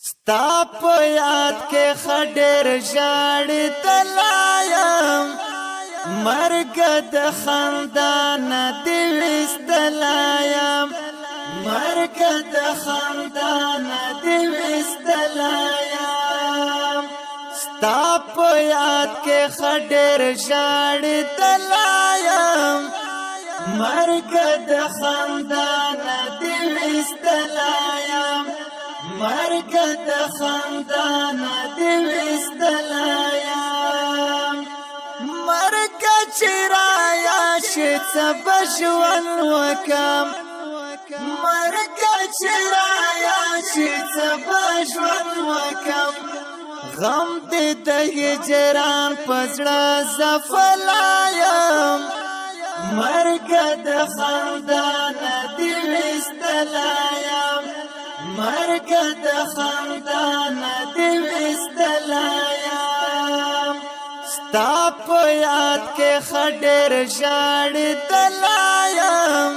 ستا په یاد کې خډیر ژاړې تلایم مرګ د خندان دې وستلایم مرګ د خندان دې وستلایم ستا په یاد کې خډیر ژاړې تلایم مرګ د خندان دې وستلایم مرګ د خندان دې وستلایم مرګ چې رایا شي څه به ژوند وکم مرګ چې رایا شي څه به ژوند وکم غم دې د هجران په زړه زفلایم مرګ د خندان دې وستلایم مرګ د خندان دې وستلایم ستا په یاد کې خډیر ژاړې تلایم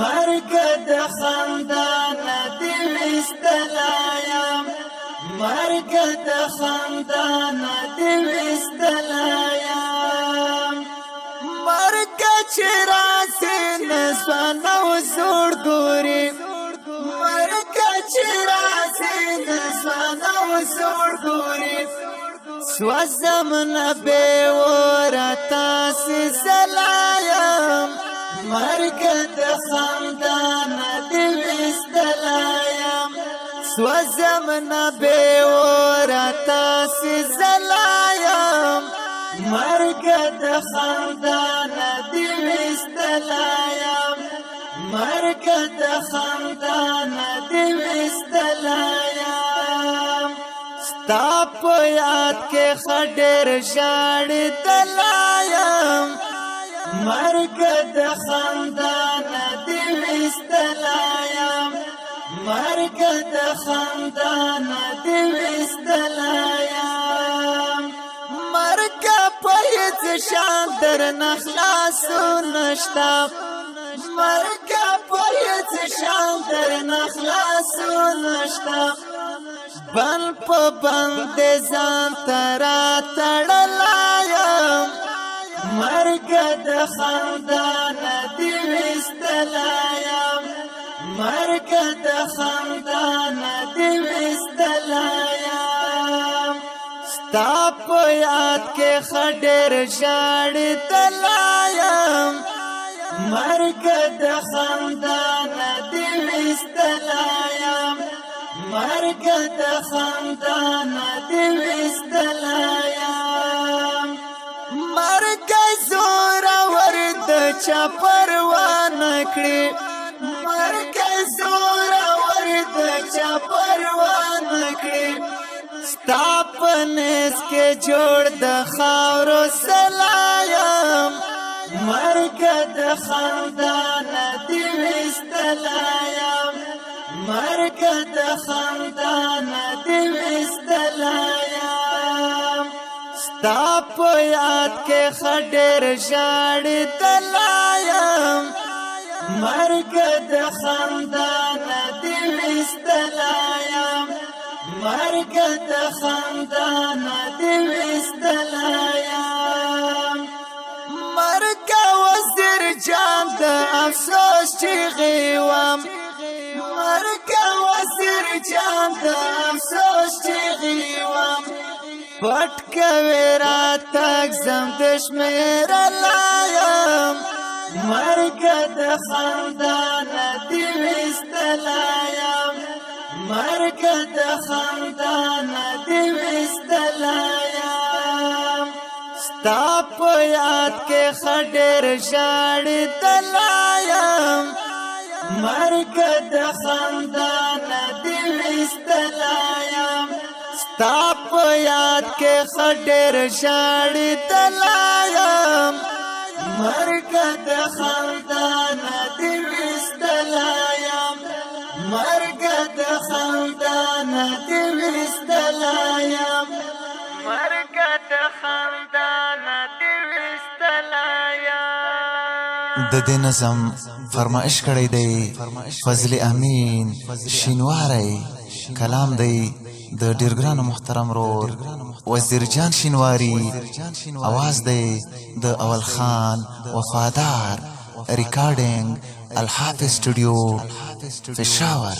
مرګ د خندان دې وستلایم مرګ د خندان دې وستلایم مرګ چې راسي نسوانه وزور ګوري مرګ چې راسي نسوانه وزور ګوري سوزم نبی ورتا سی سلایم مرګ د خندان دې وستلایم سوزم نبی ورتا سی سلایم مرګ د خندان دې وستلایم مرګ د خندان دې وستلایم ستا په یاد کې خډیر ژاړې تلایم مرګ د خندان دې وستلایم مرګ د خندان دې وستلایم مرګ په هیڅ شان در نه خلاصون نشته مرګ په هیڅ شان در نه خلاصون نشته بن په باندې ځان ترا تړلایم مرګ د خندان دې وستلایم مرګ د خندان دې وستلایم ستا په یاد کې خډیر ژاړې تلایم مرګ د خندان دې وستلایم مرګ د خندان دې وستلایم مرګ زور ورد چا پروا نکړي مرګ زور ورد چا پروا نکړي ستا په نس کې جوړ د خاورو سلایم مرګ د خندان دې وستلایم مرګ د خندان دې وستلایم ستا په یاد کې خډیر ژاړې تلایم مرګ د خندان دې وستلایم مرګ د خندان دې وستلایم مرګ وزیر جان د افسوس چیغې وم مرګ وزیر جان د افسوس چیغې وم پټ کوي راتګ زم د شمېر لایم مرګ د خندان دې وستلایم مرګ د خندان دې وستلایم ستا په یاد کې خډیر ژاړې تلایم مرګ د خندان دې وستلایم ستا په یاد کې خډیر ژاړې تلایم مرګ د خندان دې وستلایم مرګ د خندان دې وستلایم مرګ د خندان دې وستلایم د دې نظم فرمایش کړی دی فضل امین شینواری کلام دی د ډیر ګران محترم رور وزیر جان شینواری आवाज دی د اول خان وفادار ریکارډینګ الحافظ سټوډیو پېښور